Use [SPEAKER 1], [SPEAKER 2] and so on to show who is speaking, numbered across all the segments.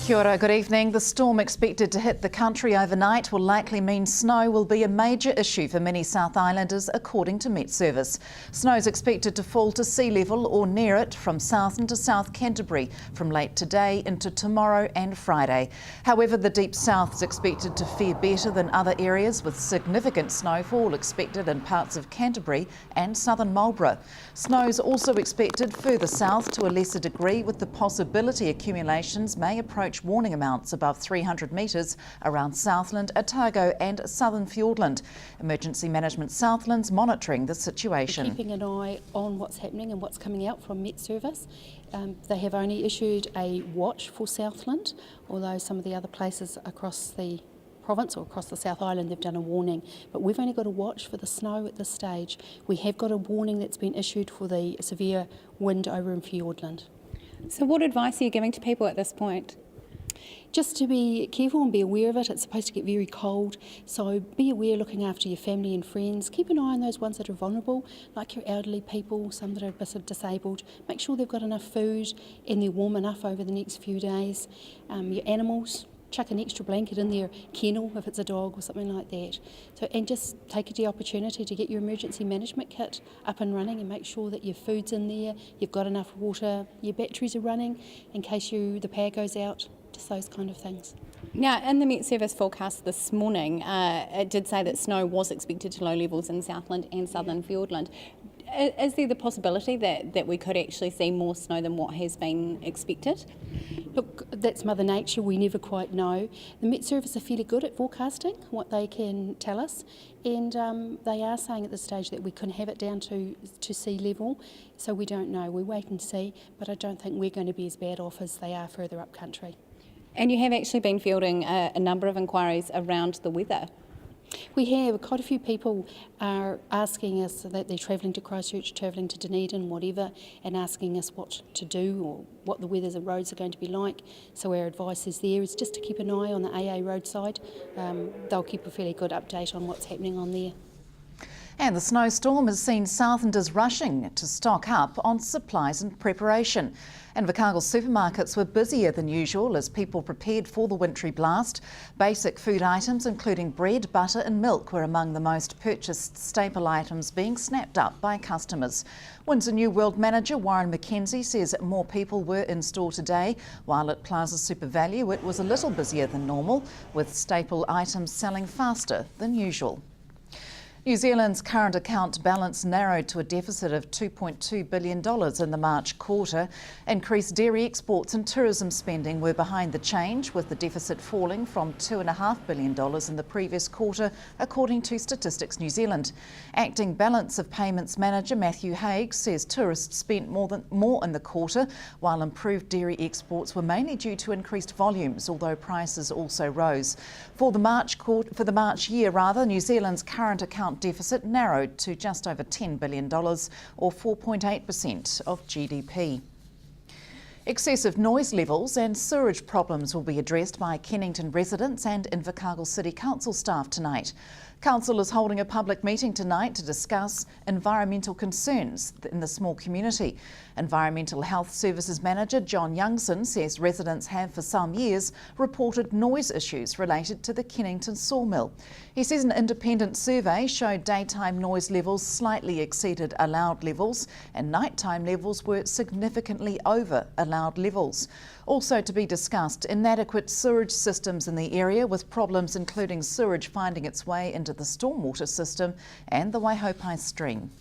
[SPEAKER 1] Kia ora, good evening. The storm expected to hit the country overnight will likely mean snow will be a major issue for many South Islanders, according to Met Service. Snow is expected to fall to sea level or near it from Southland to South Canterbury from late today into tomorrow and Friday. However, the deep south is expected to fare better than other areas, with significant snowfall expected in parts of Canterbury and southern Marlborough. Snow is also expected further south to a lesser degree, with the possibility accumulations may approach warning amounts above 300 metres around Southland, Otago and southern Fiordland. Emergency Management Southland's monitoring the situation.
[SPEAKER 2] We're keeping an eye on what's happening and what's coming out from Met Service. They have only issued a watch for Southland, although some of the other places across the province or across the South Island they've done a warning, but we've only got a watch for the snow at this stage. We have got a warning that's been issued for the severe wind over in Fiordland.
[SPEAKER 3] So what advice are you giving to people at this point?
[SPEAKER 2] Just to be careful and be aware of it. It's supposed to get very cold, so be aware, looking after your family and friends. Keep an eye on those ones that are vulnerable, like your elderly people, some that are a bit disabled. Make sure they've got enough food and they're warm enough over the next few days. Your animals, chuck an extra blanket in their kennel if it's a dog or something like that. So, and just take the opportunity to get your emergency management kit up and running and make sure that your food's in there, you've got enough water, your batteries are running in case the power goes out, just those kind of things.
[SPEAKER 3] Now, in the Met Service forecast this morning, it did say that snow was expected to low levels in Southland and southern Fiordland. Is there the possibility that we could actually see more snow than what has been expected?
[SPEAKER 2] Look, that's Mother Nature, we never quite know. The Met Service are fairly good at forecasting what they can tell us, and they are saying at this stage that we can have it down to sea level, so we don't know. We wait and see, but I don't think we're going to be as bad off as they are further up country.
[SPEAKER 3] And you have actually been fielding a number of inquiries around the weather.
[SPEAKER 2] We have. Quite a few people are asking us that they're travelling to Christchurch, travelling to Dunedin, whatever, and asking us what to do or what the weather and roads are going to be like. So our advice is just to keep an eye on the AA roadside. They'll keep a fairly good update on what's happening on there.
[SPEAKER 1] And the snowstorm has seen Southlanders rushing to stock up on supplies and preparation. Invercargill supermarkets were busier than usual as people prepared for the wintry blast. Basic food items including bread, butter and milk were among the most purchased staple items being snapped up by customers. Windsor New World manager Warren McKenzie says more people were in store today, while at Plaza Super Value it was a little busier than normal, with staple items selling faster than usual. New Zealand's current account balance narrowed to a deficit of $2.2 billion in the March quarter. Increased dairy exports and tourism spending were behind the change, with the deficit falling from $2.5 billion in the previous quarter, according to Statistics New Zealand. Acting Balance of Payments Manager Matthew Haig says tourists spent more in the quarter, while improved dairy exports were mainly due to increased volumes, although prices also rose. For the March year, New Zealand's current account deficit narrowed to just over $10 billion, or 4.8% of GDP. Excessive noise levels and sewerage problems will be addressed by Kennington residents and Invercargill City Council staff tonight. Council is holding a public meeting tonight to discuss environmental concerns in the small community. Environmental Health Services Manager John Youngson says residents have for some years reported noise issues related to the Kennington Sawmill. He says an independent survey showed daytime noise levels slightly exceeded allowed levels and nighttime levels were significantly over allowed levels. Also to be discussed, inadequate sewage systems in the area, with problems including sewage finding its way into the stormwater system and the Waihopai stream.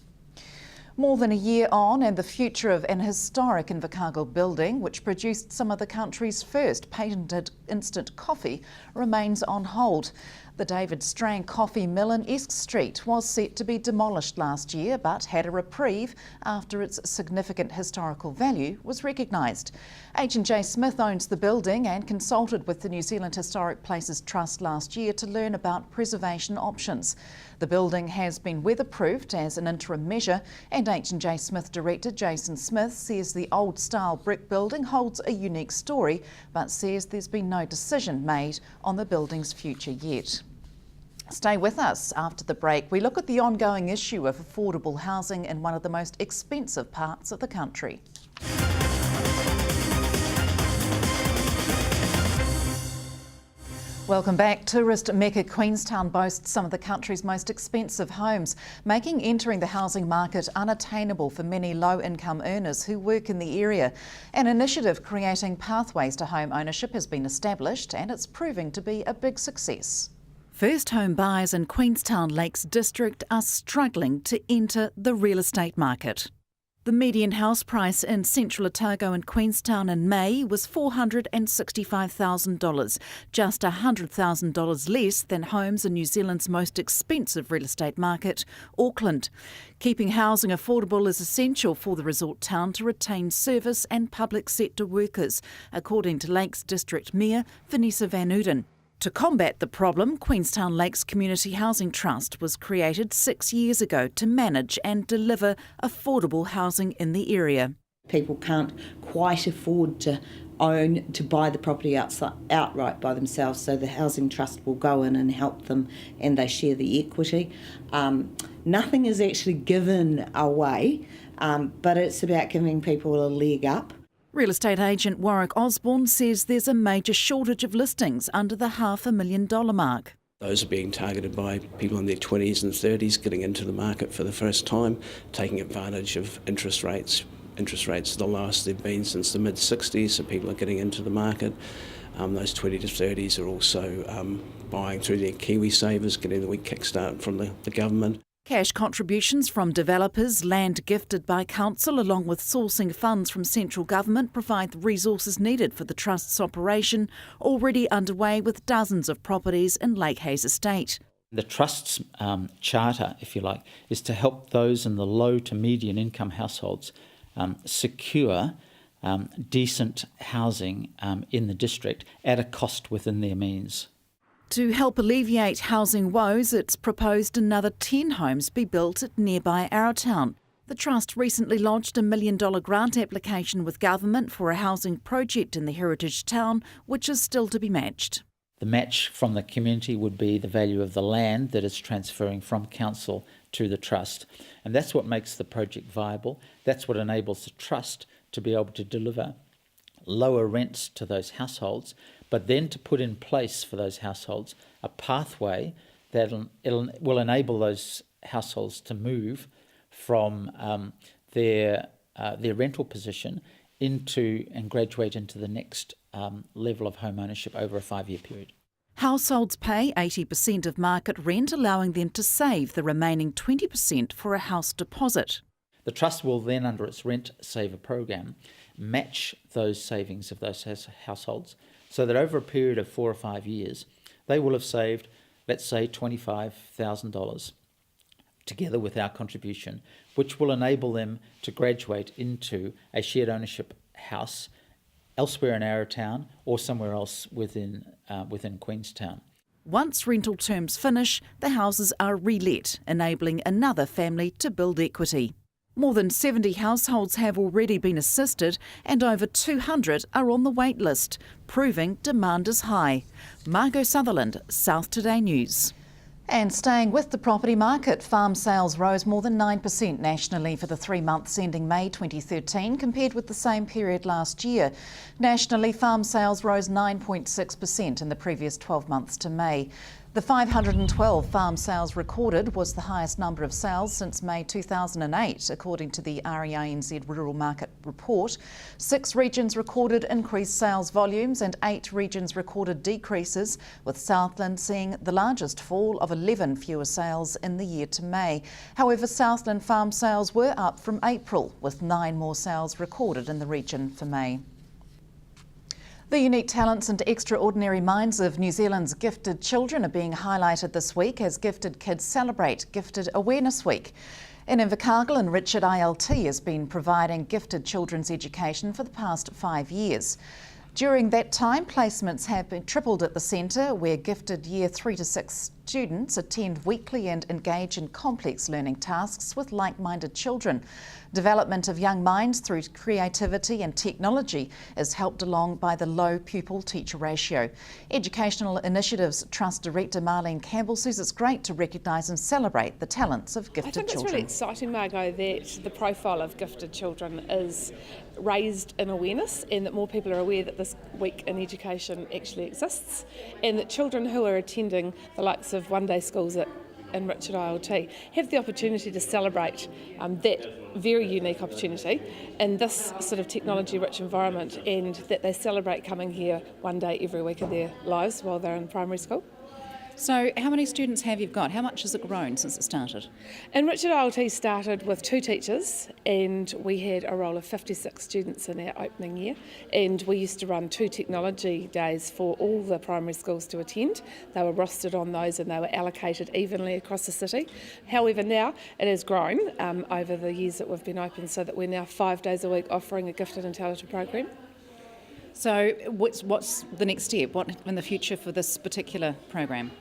[SPEAKER 1] More than a year on, and the future of an historic Invercargill building, which produced some of the country's first patented instant coffee, remains on hold. The David Strang coffee mill in Esk Street was set to be demolished last year, but had a reprieve after its significant historical value was recognised. H&J Smith owns the building and consulted with the New Zealand Historic Places Trust last year to learn about preservation options. The building has been weatherproofed as an interim measure, and H&J Smith director Jason Smith says the old-style brick building holds a unique story, but says there's been no decision made on the building's future yet. Stay with us after the break. We look at the ongoing issue of affordable housing in one of the most expensive parts of the country. Welcome back. Tourist Mecca Queenstown boasts some of the country's most expensive homes, making entering the housing market unattainable for many low-income earners who work in the area. An initiative creating pathways to home ownership has been established and it's proving to be a big success. First home buyers in Queenstown Lakes District are struggling to enter the real estate market. The median house price in central Otago and Queenstown in May was $465,000, just $100,000 less than homes in New Zealand's most expensive real estate market, Auckland. Keeping housing affordable is essential for the resort town to retain service and public sector workers, according to Lakes District Mayor Vanessa Van Uden. To combat the problem, Queenstown Lakes Community Housing Trust was created 6 years ago to manage and deliver affordable housing in the area.
[SPEAKER 4] People can't quite afford to buy the property outright by themselves, so the Housing Trust will go in and help them and they share the equity. Nothing is actually given away, but it's about giving people a leg up.
[SPEAKER 1] Real estate agent Warwick Osborne says there's a major shortage of listings under the $500,000 mark.
[SPEAKER 5] Those are being targeted by people in their 20s and 30s getting into the market for the first time, taking advantage of interest rates. Interest rates are the lowest they've been since the mid-60s, so people are getting into the market. Those 20 to 30s are also buying through their Kiwi savers, getting the wee kickstart from the government.
[SPEAKER 1] Cash contributions from developers, land gifted by council, along with sourcing funds from central government provide the resources needed for the Trust's operation, already underway with dozens of properties in Lake Hayes Estate.
[SPEAKER 6] The Trust's charter, if you like, is to help those in the low to median income households secure decent housing in the district at a cost within their means.
[SPEAKER 1] To help alleviate housing woes, it's proposed another 10 homes be built at nearby Arrowtown. The Trust recently lodged a $1 million grant application with government for a housing project in the heritage town, which is still to be matched.
[SPEAKER 6] The match from the community would be the value of the land that is transferring from council to the Trust. And that's what makes the project viable. That's what enables the Trust to be able to deliver lower rents to those households, but then to put in place for those households a pathway that will enable those households to move from their rental position into and graduate into the next level of home ownership over a 5-year period.
[SPEAKER 1] Households pay 80% of market rent, allowing them to save the remaining 20% for a house deposit.
[SPEAKER 6] The Trust will then, under its Rent Saver program, match those savings of those households so that over a period of 4 or 5 years, they will have saved, let's say, $25,000 together with our contribution, which will enable them to graduate into a shared ownership house elsewhere in Arrowtown or somewhere else within Queenstown.
[SPEAKER 1] Once rental terms finish, the houses are relet, enabling another family to build equity. More than 70 households have already been assisted and over 200 are on the wait list, proving demand is high. Margot Sutherland, South Today News. And staying with the property market, farm sales rose more than 9% nationally for the 3 months ending May 2013 compared with the same period last year. Nationally, farm sales rose 9.6% in the previous 12 months to May. The 512 farm sales recorded was the highest number of sales since May 2008, according to the REA NZ Rural Market Report. 6 regions recorded increased sales volumes and 8 regions recorded decreases, with Southland seeing the largest fall of 11 fewer sales in the year to May. However, Southland farm sales were up from April, with 9 more sales recorded in the region for May. The unique talents and extraordinary minds of New Zealand's gifted children are being highlighted this week as Gifted Kids celebrate Gifted Awareness Week. In Invercargill, and Richard ILT has been providing gifted children's education for the past 5 years. During that time, placements have been tripled at the centre, where gifted Year 3 to 6 students attend weekly and engage in complex learning tasks with like-minded children. Development of young minds through creativity and technology is helped along by the low pupil-teacher ratio. Educational Initiatives Trust Director Marlene Campbell says it's great to recognise and celebrate the talents of gifted children.
[SPEAKER 7] I think it's really exciting, Margot, that the profile of gifted children is raised in awareness and that more people are aware that this week in education actually exists, and that children who are attending the likes of one-day schools in Richard ILT have the opportunity to celebrate that very unique opportunity in this sort of technology-rich environment, and that they celebrate coming here one day every week of their lives while they're in primary school.
[SPEAKER 1] So how many students have you got? How much has it grown since it started?
[SPEAKER 7] And Richard ILT started with 2 teachers, and we had a roll of 56 students in our opening year, and we used to run 2 technology days for all the primary schools to attend. They were rostered on those and they were allocated evenly across the city. However, now it has grown over the years that we've been open, so that we're now 5 days a week offering a gifted and talented program.
[SPEAKER 1] So what's the next step? What in the future for this particular program?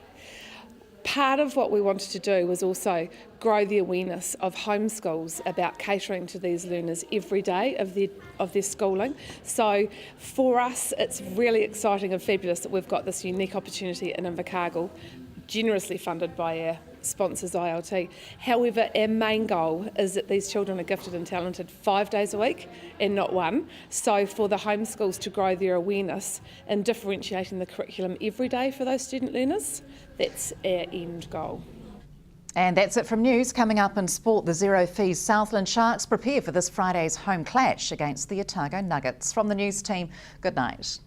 [SPEAKER 7] Part of what we wanted to do was also grow the awareness of homeschools about catering to these learners every day of their schooling. So for us, it's really exciting and fabulous that we've got this unique opportunity in Invercargill, generously funded by our sponsors ILT. However, our main goal is that these children are gifted and talented 5 days a week and not 1. So for the homeschools to grow their awareness and differentiating the curriculum every day for those student learners, that's our end goal.
[SPEAKER 1] And that's it from news. Coming up in sport, the zero fees Southland Sharks prepare for this Friday's home clash against the Otago Nuggets. From the news team, good night.